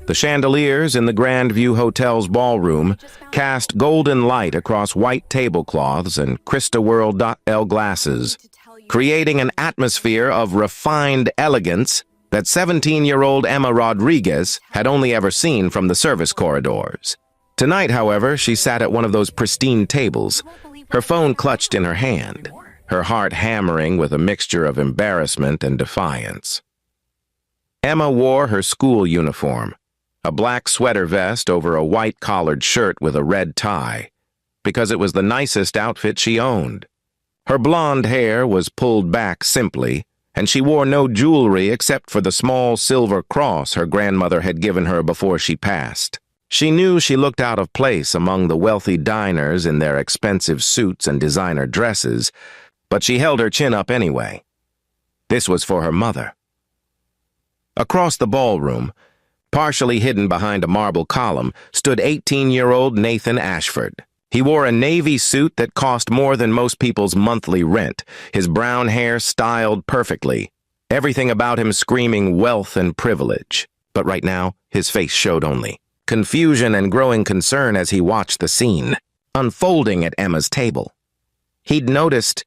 The chandeliers in the Grandview Hotel's ballroom cast golden light across white tablecloths and Cristaworld.L glasses, creating an atmosphere of refined elegance that 17-year-old Emma Rodriguez had only ever seen from the service corridors. Tonight, however, she sat at one of those pristine tables, her phone clutched in her hand, her heart hammering with a mixture of embarrassment and defiance. Emma wore her school uniform, a black sweater vest over a white collared shirt with a red tie, because it was the nicest outfit she owned. Her blonde hair was pulled back simply, and she wore no jewelry except for the small silver cross her grandmother had given her before she passed. She knew she looked out of place among the wealthy diners in their expensive suits and designer dresses, but she held her chin up anyway. This was for her mother. Across the ballroom, partially hidden behind a marble column, stood 18-year-old Nathan Ashford. He wore a navy suit that cost more than most people's monthly rent, his brown hair styled perfectly, everything about him screaming wealth and privilege. But right now, his face showed only confusion and growing concern as he watched the scene unfolding at Emma's table. He'd noticed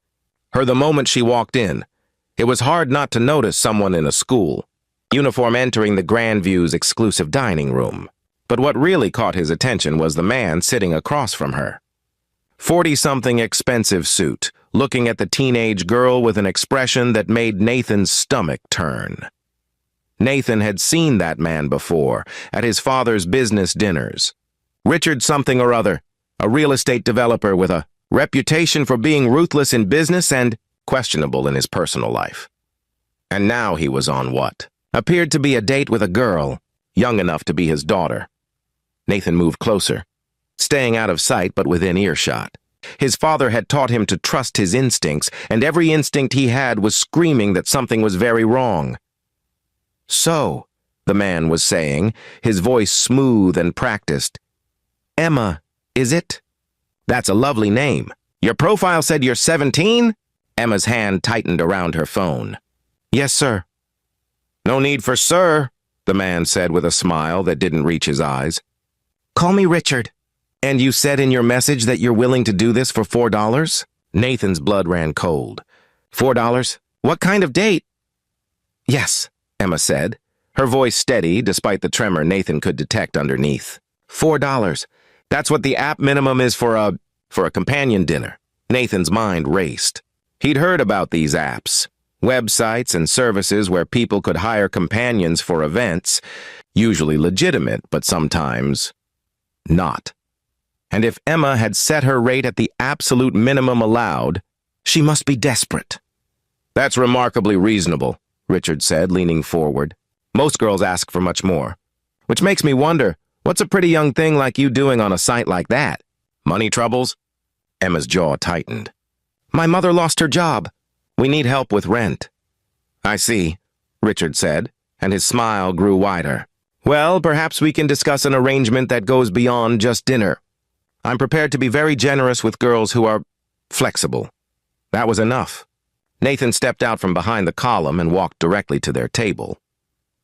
her the moment she walked in. It was hard not to notice someone in a school uniform entering the Grandview's exclusive dining room. But what really caught his attention was the man sitting across from her. 40-something expensive suit, looking at the teenage girl with an expression that made Nathan's stomach turn. Nathan had seen that man before, at his father's business dinners. Richard something or other, a real estate developer with a reputation for being ruthless in business and questionable in his personal life. And now he was on what appeared to be a date with a girl, young enough to be his daughter. Nathan moved closer, staying out of sight but within earshot. His father had taught him to trust his instincts, and every instinct he had was screaming that something was very wrong. "So," the man was saying, his voice smooth and practiced. "Emma, is it? That's a lovely name. Your profile said you're 17? Emma's hand tightened around her phone. "Yes, sir." "No need for sir," the man said with a smile that didn't reach his eyes. "Call me Richard. And you said in your message that you're willing to do this for $4? Nathan's blood ran cold. $4? What kind of date? "Yes," Emma said, her voice steady despite the tremor Nathan could detect underneath. $4. That's what the app minimum is for a companion dinner. Nathan's mind raced. He'd heard about these apps, websites and services where people could hire companions for events, usually legitimate, but sometimes not. And if Emma had set her rate at the absolute minimum allowed, she must be desperate. "That's remarkably reasonable," Richard said, leaning forward. "Most girls ask for much more. Which makes me wonder, what's a pretty young thing like you doing on a site like that? Money troubles?" Emma's jaw tightened. "My mother lost her job. We need help with rent." "I see," Richard said, and his smile grew wider. "Well, perhaps we can discuss an arrangement that goes beyond just dinner. I'm prepared to be very generous with girls who are flexible." That was enough. Nathan stepped out from behind the column and walked directly to their table.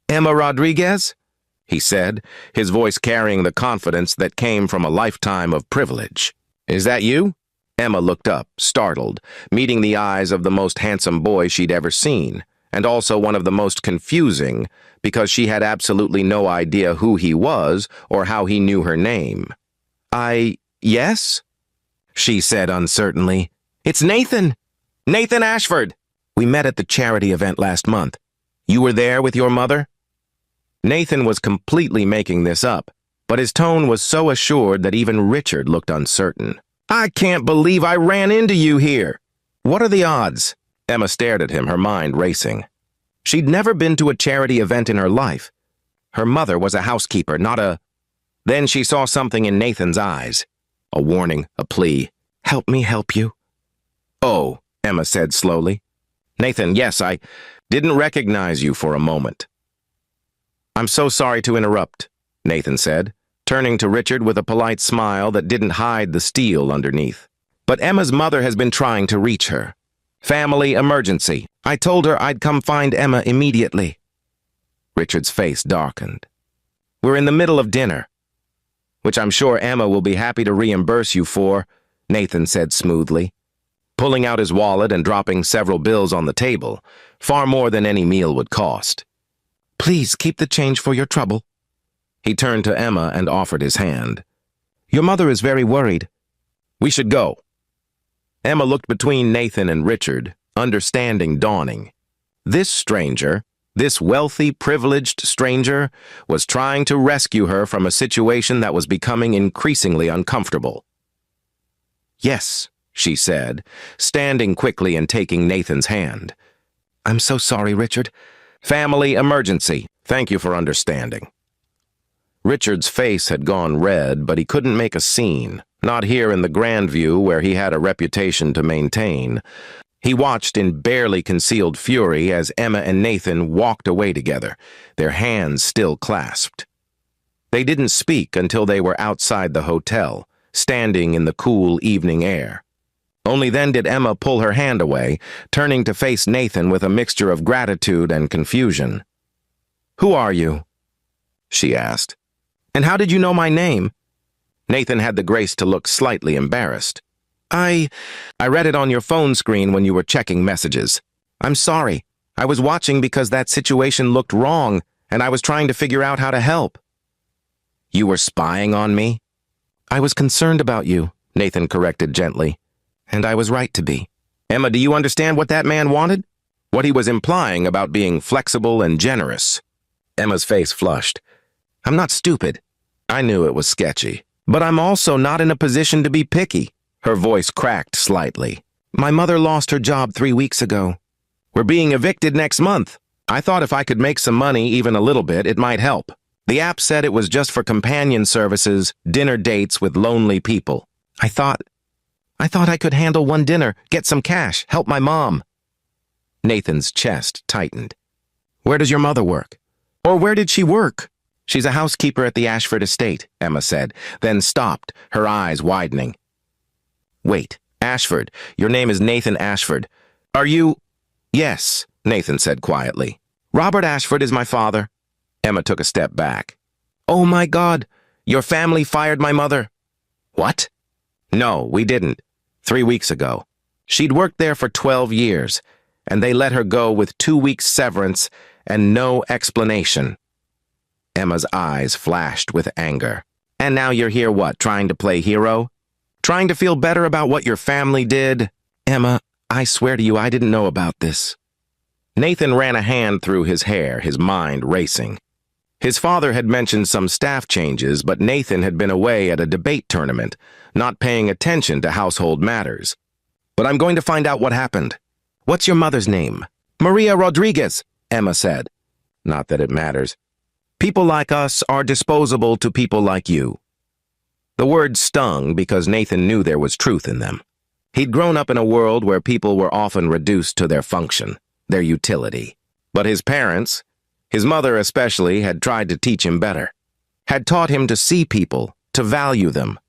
"Emma Rodriguez?" he said, his voice carrying the confidence that came from a lifetime of privilege. "Is that you?" Emma looked up, startled, meeting the eyes of the most handsome boy she'd ever seen, and also one of the most confusing, because she had absolutely no idea who he was or how he knew her name. Yes?" she said uncertainly. "It's Nathan! Nathan Ashford! We met at the charity event last month. You were there with your mother?" Nathan was completely making this up, but his tone was so assured that even Richard looked uncertain. "I can't believe I ran into you here. What are the odds?" Emma stared at him, her mind racing. She'd never been to a charity event in her life. Her mother was a housekeeper, not a... Then she saw something in Nathan's eyes. A warning, a plea. "Help me help you." "Oh," Emma said slowly. "Nathan, yes, I didn't recognize you for a moment." "I'm so sorry to interrupt," Nathan said, turning to Richard with a polite smile that didn't hide the steel underneath. "But Emma's mother has been trying to reach her. Family emergency. I told her I'd come find Emma immediately." Richard's face darkened. We're in the middle of dinner. Which I'm sure Emma will be happy to reimburse you for, Nathan said smoothly, pulling out his wallet and dropping several bills on the table, far more than any meal would cost. Please keep the change for your trouble. He turned to Emma and offered his hand. Your mother is very worried. We should go. Emma looked between Nathan and Richard, understanding dawning. This stranger, this wealthy, privileged stranger, was trying to rescue her from a situation that was becoming increasingly uncomfortable. Yes, she said, standing quickly and taking Nathan's hand. I'm so sorry, Richard. Family emergency. Thank you for understanding. Richard's face had gone red, but he couldn't make a scene, not here in the Grandview where he had a reputation to maintain. He watched in barely concealed fury as Emma and Nathan walked away together, their hands still clasped. They didn't speak until they were outside the hotel, standing in the cool evening air. Only then did Emma pull her hand away, turning to face Nathan with a mixture of gratitude and confusion. Who are you? She asked. And how did you know my name? Nathan had the grace to look slightly embarrassed. I read it on your phone screen when you were checking messages. I'm sorry. I was watching because that situation looked wrong, and I was trying to figure out how to help. You were spying on me? I was concerned about you, Nathan corrected gently. And I was right to be. Emma, do you understand what that man wanted? What he was implying about being flexible and generous. Emma's face flushed. I'm not stupid. I knew it was sketchy. But I'm also not in a position to be picky. Her voice cracked slightly. My mother lost her job 3 weeks ago. We're being evicted next month. I thought if I could make some money, even a little bit, it might help. The app said it was just for companion services, dinner dates with lonely people. I thought I could handle one dinner, get some cash, help my mom. Nathan's chest tightened. Where does your mother work? Or where did she work? She's a housekeeper at the Ashford estate, Emma said, then stopped, her eyes widening. Wait, Ashford, your name is Nathan Ashford. Are you? Yes, Nathan said quietly. Robert Ashford is my father. Emma took a step back. Oh my God, your family fired my mother. What? No, we didn't. 3 weeks ago. She'd worked there for 12 years, and they let her go with 2 weeks severance and no explanation. Emma's eyes flashed with anger. And now you're here what, trying to play hero? Trying to feel better about what your family did? Emma, I swear to you I didn't know about this. Nathan ran a hand through his hair, his mind racing. His father had mentioned some staff changes, but Nathan had been away at a debate tournament, not paying attention to household matters. But I'm going to find out what happened. What's your mother's name? Maria Rodriguez, Emma said. Not that it matters. People like us are disposable to people like you. The words stung because Nathan knew there was truth in them. He'd grown up in a world where people were often reduced to their function, their utility. But his parents, his mother especially, had tried to teach him better, had taught him to see people, to value them.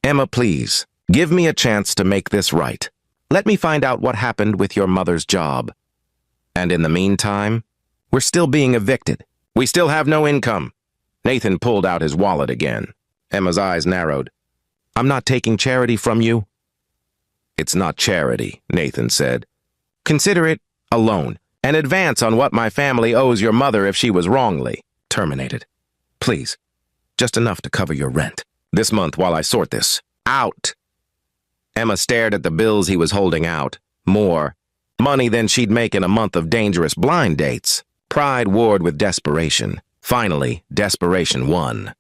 Emma, please, give me a chance to make this right. Let me find out what happened with your mother's job. And in the meantime, we're still being evicted. We still have no income. Nathan pulled out his wallet again. Emma's eyes narrowed. I'm not taking charity from you. It's not charity, Nathan said. Consider it a loan, an advance on what my family owes your mother if she was wrongly terminated. Please, just enough to cover your rent. This month while I sort this out. Emma stared at the bills he was holding out. More money than she'd make in a month of dangerous blind dates. Pride warred with desperation. Finally, desperation won.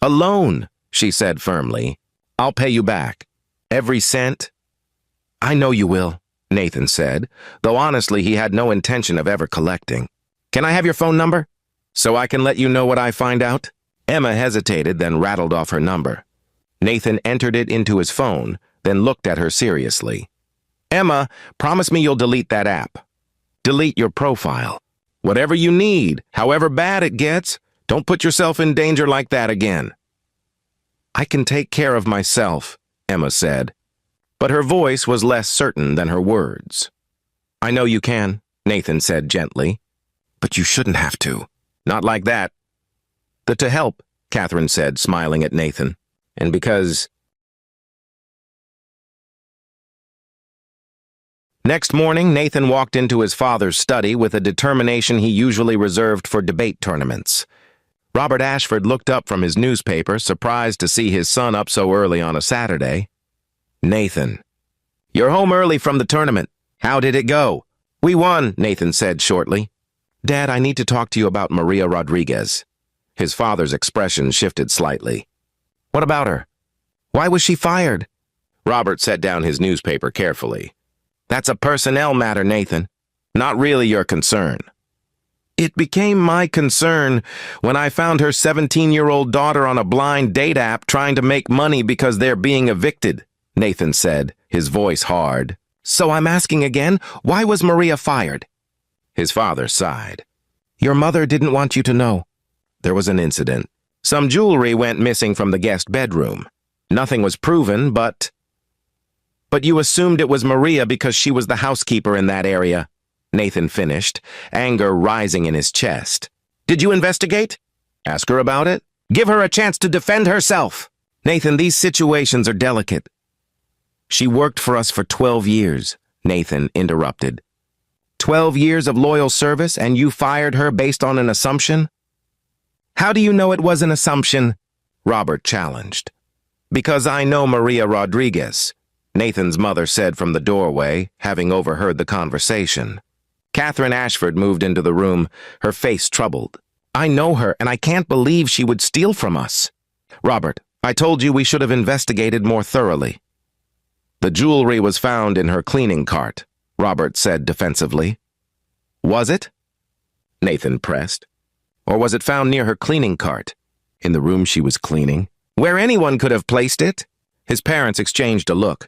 A loan, she said firmly. I'll pay you back. Every cent. I know you will, Nathan said, though honestly he had no intention of ever collecting. Can I have your phone number? So I can let you know what I find out? Emma hesitated, then rattled off her number. Nathan entered it into his phone, then looked at her seriously. Emma, promise me you'll delete that app. Delete your profile. Whatever you need, however bad it gets, don't put yourself in danger like that again. I can take care of myself, Emma said, but her voice was less certain than her words. I know you can, Nathan said gently, but you shouldn't have to. Not like that. To help, Catherine said, smiling at Nathan. And because... Next morning, Nathan walked into his father's study with a determination he usually reserved for debate tournaments. Robert Ashford looked up from his newspaper, surprised to see his son up so early on a Saturday. Nathan. You're home early from the tournament. How did it go? We won, Nathan said shortly. Dad, I need to talk to you about Maria Rodriguez. His father's expression shifted slightly. What about her? Why was she fired? Robert set down his newspaper carefully. That's a personnel matter, Nathan. Not really your concern. It became my concern when I found her 17-year-old daughter on a blind date app trying to make money because they're being evicted, Nathan said, his voice hard. So I'm asking again, why was Maria fired? His father sighed. Your mother didn't want you to know. There was an incident. Some jewelry went missing from the guest bedroom. Nothing was proven, but you assumed it was Maria because she was the housekeeper in that area, Nathan finished, anger rising in his chest. Did you investigate? Ask her about it? Give her a chance to defend herself. Nathan, these situations are delicate. She worked for us for 12 years, Nathan interrupted. 12 years of loyal service and you fired her based on an assumption? How do you know it was an assumption? Robert challenged. Because I know Maria Rodriguez, Nathan's mother said from the doorway, having overheard the conversation. Catherine Ashford moved into the room, her face troubled. I know her, and I can't believe she would steal from us. Robert, I told you we should have investigated more thoroughly. The jewelry was found in her cleaning cart, Robert said defensively. Was it? Nathan pressed. Or was it found near her cleaning cart? In the room she was cleaning? Where anyone could have placed it? His parents exchanged a look.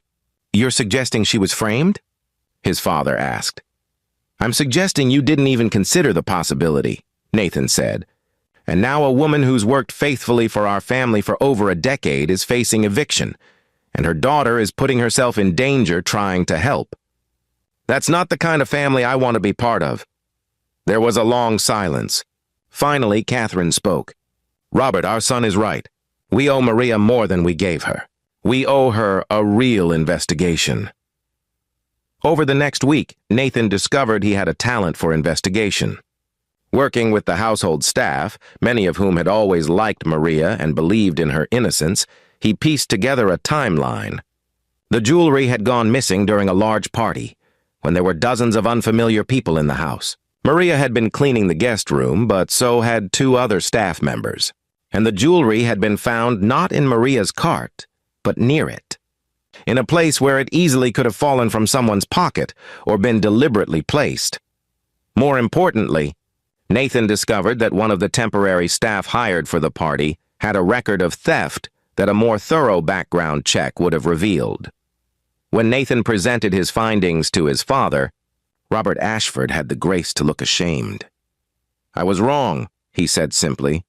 You're suggesting she was framed? His father asked. I'm suggesting you didn't even consider the possibility, Nathan said. And now a woman who's worked faithfully for our family for over a decade is facing eviction, and her daughter is putting herself in danger trying to help. That's not the kind of family I want to be part of. There was a long silence. Finally, Catherine spoke. Robert, our son is right. We owe Maria more than we gave her. We owe her a real investigation. Over the next week, Nathan discovered he had a talent for investigation. Working with the household staff, many of whom had always liked Maria and believed in her innocence, he pieced together a timeline. The jewelry had gone missing during a large party, when there were dozens of unfamiliar people in the house. Maria had been cleaning the guest room, but so had 2 other staff members. And the jewelry had been found not in Maria's cart, but near it, in a place where it easily could have fallen from someone's pocket or been deliberately placed. More importantly, Nathan discovered that one of the temporary staff hired for the party had a record of theft that a more thorough background check would have revealed. When Nathan presented his findings to his father, Robert Ashford had the grace to look ashamed. I was wrong, he said simply.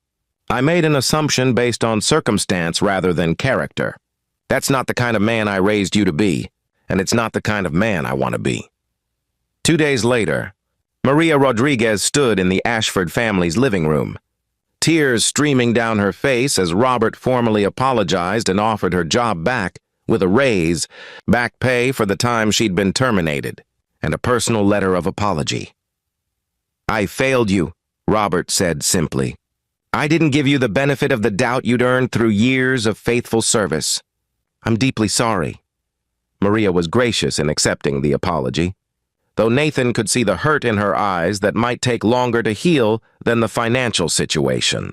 I made an assumption based on circumstance rather than character. That's not the kind of man I raised you to be, and it's not the kind of man I want to be. 2 days later, Maria Rodriguez stood in the Ashford family's living room, tears streaming down her face as Robert formally apologized and offered her job back with a raise, back pay for the time she'd been terminated, and a personal letter of apology. I failed you, Robert said simply. I didn't give you the benefit of the doubt you'd earned through years of faithful service. I'm deeply sorry. Maria was gracious in accepting the apology, though Nathan could see the hurt in her eyes that might take longer to heal than the financial situation.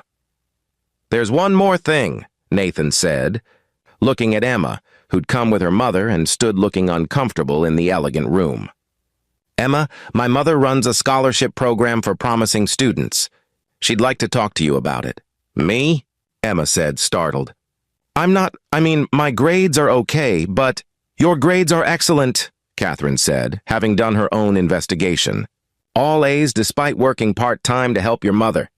There's one more thing, Nathan said, looking at Emma, who'd come with her mother and stood looking uncomfortable in the elegant room. Emma, my mother runs a scholarship program for promising students. She'd like to talk to you about it. Me? Emma said, startled. My grades are okay, but your grades are excellent, Catherine said, having done her own investigation. All A's despite working part-time to help your mother.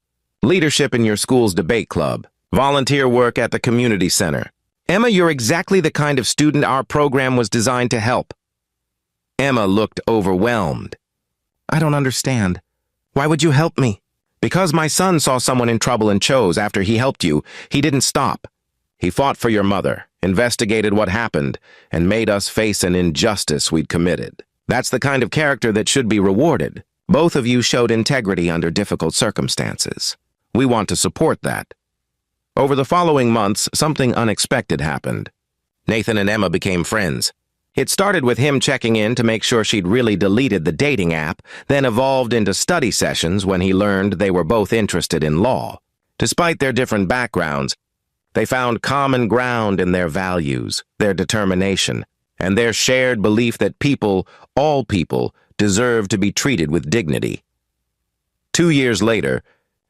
Leadership in your school's debate club. Volunteer work at the community center. Emma, you're exactly the kind of student our program was designed to help. Emma looked overwhelmed. I don't understand. Why would you help me? Because my son saw someone in trouble and chose after he helped you, he didn't stop. He fought for your mother, investigated what happened, and made us face an injustice we'd committed. That's the kind of character that should be rewarded. Both of you showed integrity under difficult circumstances. We want to support that. Over the following months, something unexpected happened. Nathan and Emma became friends. It started with him checking in to make sure she'd really deleted the dating app, then evolved into study sessions when he learned they were both interested in law. Despite their different backgrounds, they found common ground in their values, their determination, and their shared belief that people, all people, deserve to be treated with dignity. 2 years later,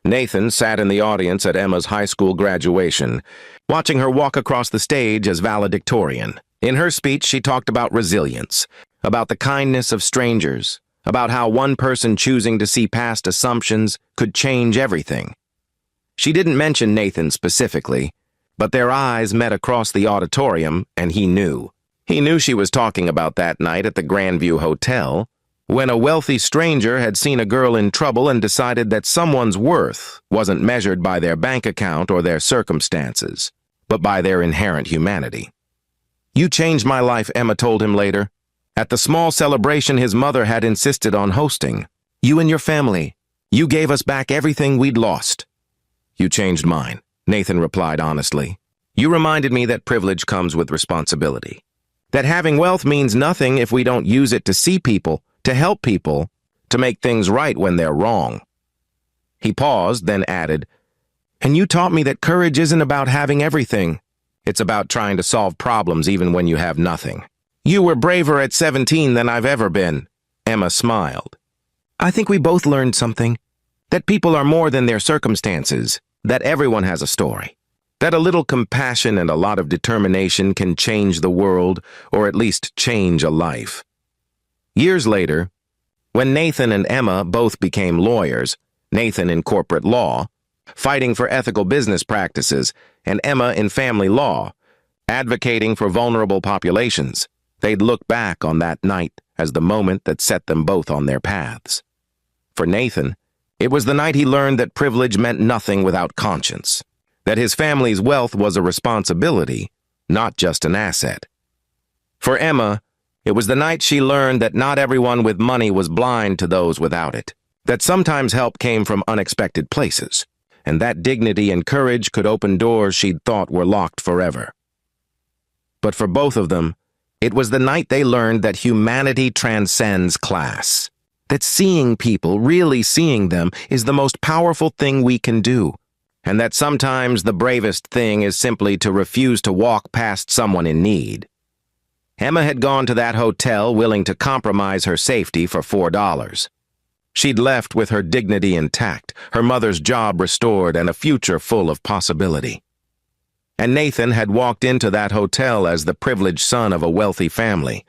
Nathan sat in the audience at Emma's high school graduation, watching her walk across the stage as valedictorian. In her speech, she talked about resilience, about the kindness of strangers, about how one person choosing to see past assumptions could change everything. She didn't mention Nathan specifically, but their eyes met across the auditorium, and he knew. He knew she was talking about that night at the Grandview Hotel, when a wealthy stranger had seen a girl in trouble and decided that someone's worth wasn't measured by their bank account or their circumstances, but by their inherent humanity. "You changed my life," Emma told him later. "At the small celebration his mother had insisted on hosting. You and your family. You gave us back everything we'd lost." "You changed mine," Nathan replied honestly. "You reminded me that privilege comes with responsibility. That having wealth means nothing if we don't use it to see people, to help people, to make things right when they're wrong." He paused, then added, "And you taught me that courage isn't about having everything. It's about trying to solve problems even when you have nothing." "You were braver at 17 than I've ever been," Emma smiled. "I think we both learned something. That people are more than their circumstances. That everyone has a story. That a little compassion and a lot of determination can change the world, or at least change a life." Years later, when Nathan and Emma both became lawyers, Nathan in corporate law, fighting for ethical business practices, and Emma in family law, advocating for vulnerable populations, they'd look back on that night as the moment that set them both on their paths. For Nathan, it was the night he learned that privilege meant nothing without conscience, that his family's wealth was a responsibility, not just an asset. For Emma, it was the night she learned that not everyone with money was blind to those without it, that sometimes help came from unexpected places, and that dignity and courage could open doors she'd thought were locked forever. But for both of them, it was the night they learned that humanity transcends class, that seeing people, really seeing them, is the most powerful thing we can do, and that sometimes the bravest thing is simply to refuse to walk past someone in need. Emma had gone to that hotel willing to compromise her safety for $4. She'd left with her dignity intact, her mother's job restored, and a future full of possibility. And Nathan had walked into that hotel as the privileged son of a wealthy family.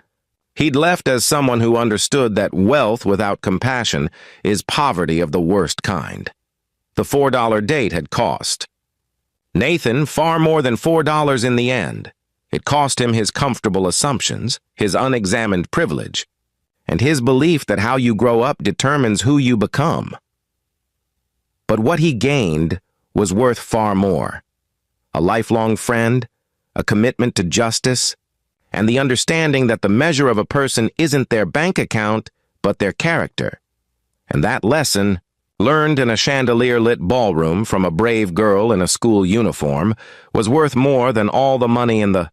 He'd left as someone who understood that wealth without compassion is poverty of the worst kind. The $4 date had cost Nathan far more than $4 in the end. It cost him his comfortable assumptions, his unexamined privilege, and his belief that how you grow up determines who you become. But what he gained was worth far more. A lifelong friend, a commitment to justice, and the understanding that the measure of a person isn't their bank account, but their character. And that lesson, learned in a chandelier-lit ballroom from a brave girl in a school uniform, was worth more than all the money in the